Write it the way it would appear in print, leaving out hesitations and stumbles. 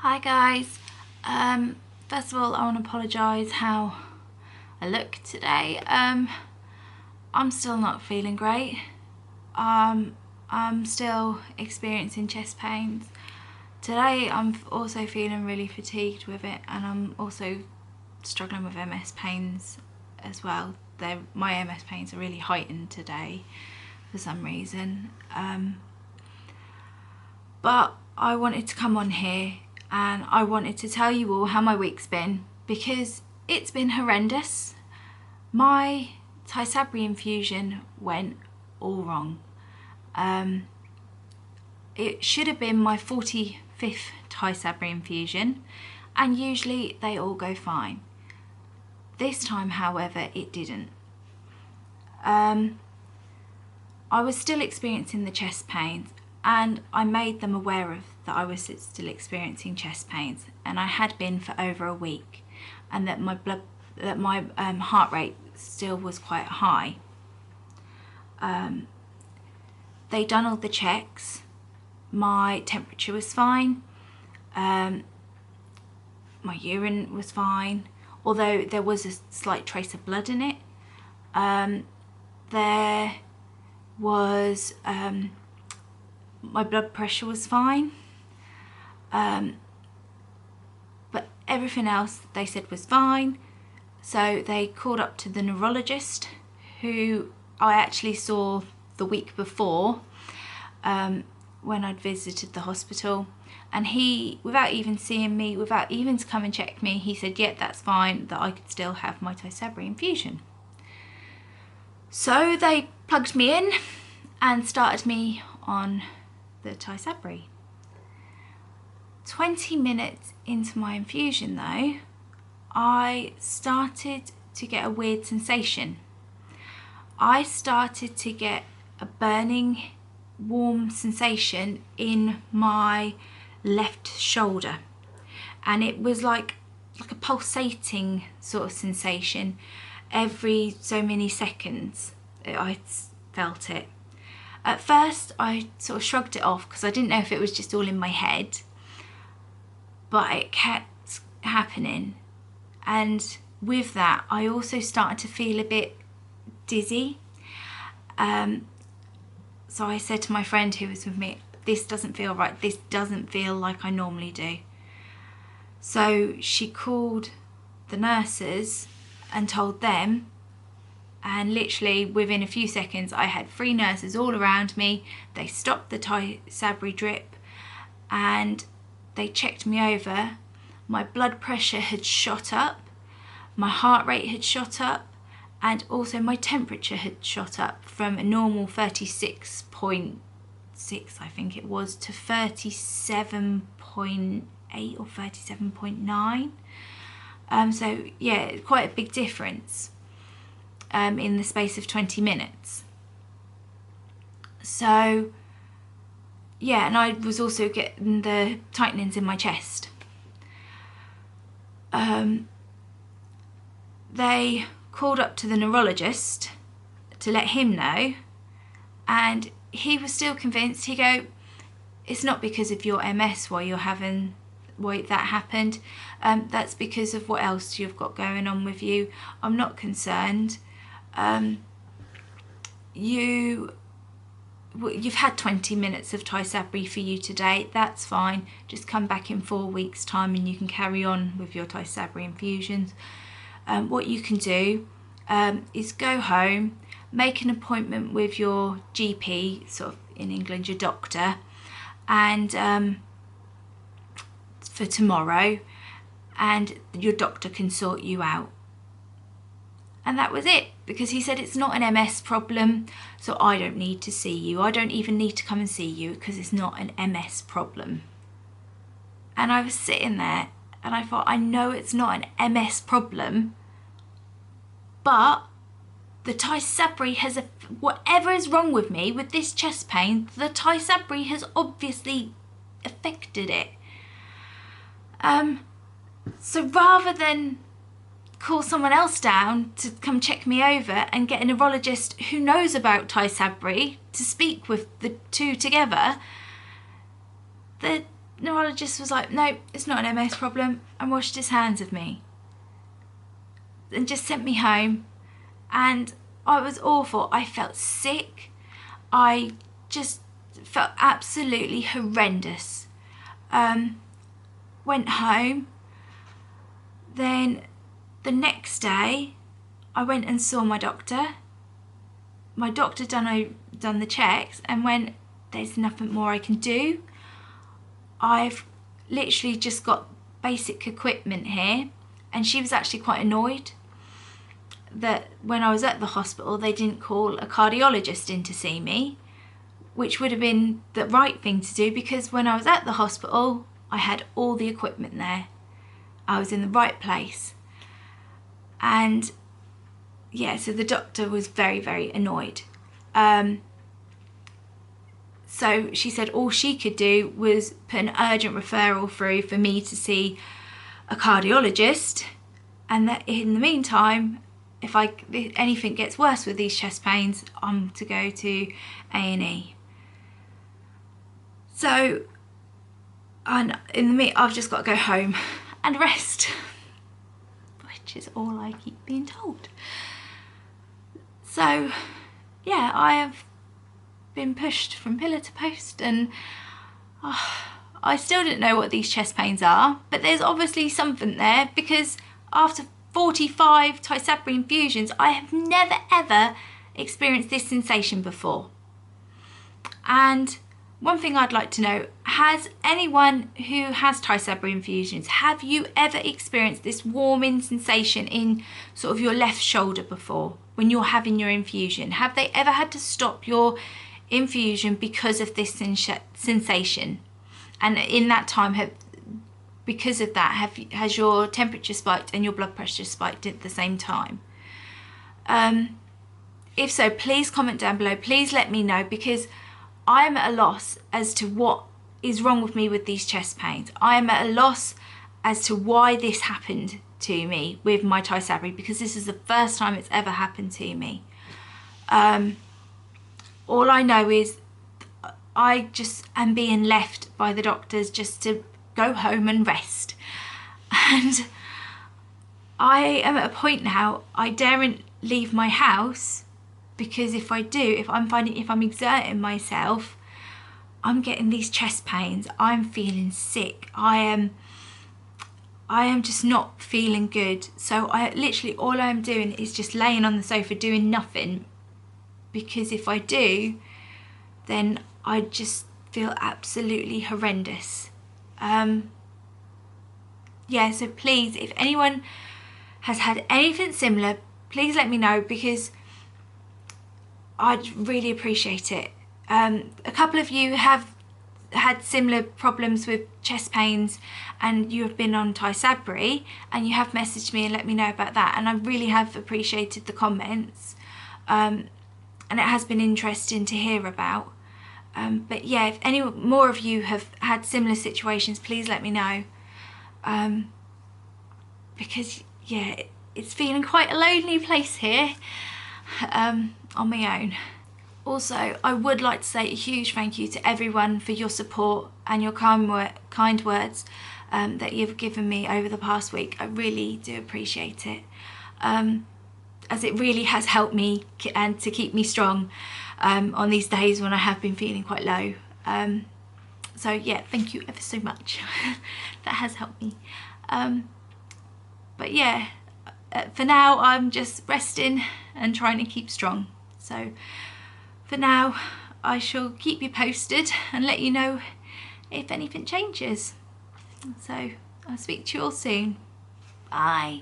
Hi guys, first of all I want to apologise how I look today. I'm still not feeling great. I'm still experiencing chest pains. Today I'm also feeling really fatigued with it, and I'm also struggling with MS pains as well. My MS pains are really heightened today for some reason. But I wanted to come on here and I wanted to tell you all how my week's been, because it's been horrendous. My Tysabri infusion went all wrong. It should have been my 45th Tysabri infusion, and usually they all go fine. This time, however, it didn't. I was still experiencing the chest pains, and I made them aware of that I was still experiencing chest pains, and I had been for over a week, and that my heart rate still was quite high. They done all the checks. My temperature was fine. My urine was fine, although there was a slight trace of blood in it. There was my blood pressure was fine, but everything else they said was fine. So they called up to the neurologist, who I actually saw the week before when I'd visited the hospital, and he, without even seeing me, without even to come and check me, he said, yeah, that's fine, that I could still have my Tysabri infusion. So they plugged me in and started me on the Tysabri. 20 minutes into my infusion though, I started to get a weird sensation. I started to get a burning, warm sensation in my left shoulder, and it was like a pulsating sort of sensation. Every so many seconds I felt it. At first I sort of shrugged it off because I didn't know if it was just all in my head, but it kept happening, and with that I also started to feel a bit dizzy. So I said to my friend who was with me, this doesn't feel right, this doesn't feel like I normally do. So she called the nurses and told them, and literally within a few seconds I had 3 nurses all around me. They stopped the Tysabri drip and they checked me over. My blood pressure had shot up, my heart rate had shot up, and also my temperature had shot up from a normal 36.6 I think it was to 37.8 or 37.9. So yeah, quite a big difference in the space of 20 minutes. So yeah, and I was also getting the tightenings in my chest. They called up to the neurologist to let him know, and he was still convinced. He go, it's not because of your MS why that happened, that's because of what else you've got going on with you. I'm not concerned. You've had 20 minutes of Tysabri for you today, that's fine. Just come back in 4 weeks time and you can carry on with your Tysabri infusions. What you can do is go home, make an appointment with your GP, sort of in England your doctor, and for tomorrow, and your doctor can sort you out. And that was it, because he said it's not an MS problem, so I don't need to see you. I don't even need to come and see you because it's not an MS problem. And I was sitting there and I thought, I know it's not an MS problem, but the Tysabri has, whatever is wrong with me with this chest pain, the Tysabri has obviously affected it. So rather than call someone else down to come check me over and get a neurologist who knows about Tysabri to speak with the two together, the neurologist was like, no, it's not an MS problem, and washed his hands of me and just sent me home. And I was awful. I felt sick. I just felt absolutely horrendous. Went home. Then the next day I went and saw my doctor. My doctor done the checks and went, there's nothing more I can do. I've literally just got basic equipment here. And she was actually quite annoyed that when I was at the hospital they didn't call a cardiologist in to see me, which would have been the right thing to do, because when I was at the hospital I had all the equipment there. I was in the right place. And yeah, so the doctor was very, very annoyed. So she said all she could do was put an urgent referral through for me to see a cardiologist, and that in the meantime, if anything gets worse with these chest pains, I'm to go to A&E. So, and in the meantime, I've just got to go home and rest, which is all I keep being told. So, yeah, I have been pushed from pillar to post, and I still don't know what these chest pains are, but there's obviously something there, because after 45 Tysabri infusions, I have never ever experienced this sensation before. And one thing I'd like to know, has anyone who has Tysabri infusions, have you ever experienced this warming sensation in sort of your left shoulder before when you're having your infusion? Have they ever had to stop your infusion because of this sensation? And in that time, because of that, has your temperature spiked and your blood pressure spiked at the same time? If so, please comment down below. Please let me know, because I am at a loss as to what is wrong with me with these chest pains. I am at a loss as to why this happened to me with my Tysabri, because this is the first time it's ever happened to me. All I know is I just am being left by the doctors just to go home and rest. And I am at a point now, I daren't leave my house, because if I do, if I'm exerting myself, I'm getting these chest pains. I'm feeling sick. I am just not feeling good. So I literally, all I'm doing is just laying on the sofa doing nothing, because if I do, then I just feel absolutely horrendous. Yeah, so please, if anyone has had anything similar, please let me know, because I'd really appreciate it. A couple of you have had similar problems with chest pains, and you have been on Tysabri, and you have messaged me and let me know about that, and I really have appreciated the comments, and it has been interesting to hear about. But yeah, if any more of you have had similar situations, please let me know, because yeah, it's feeling quite a lonely place here on my own. Also, I would like to say a huge thank you to everyone for your support and your kind words that you've given me over the past week. I really do appreciate it, as it really has helped me and to keep me strong on these days when I have been feeling quite low. So yeah, thank you ever so much. That has helped me. But yeah, for now I'm just resting and trying to keep strong. So for now, I shall keep you posted and let you know if anything changes. So I'll speak to you all soon. Bye.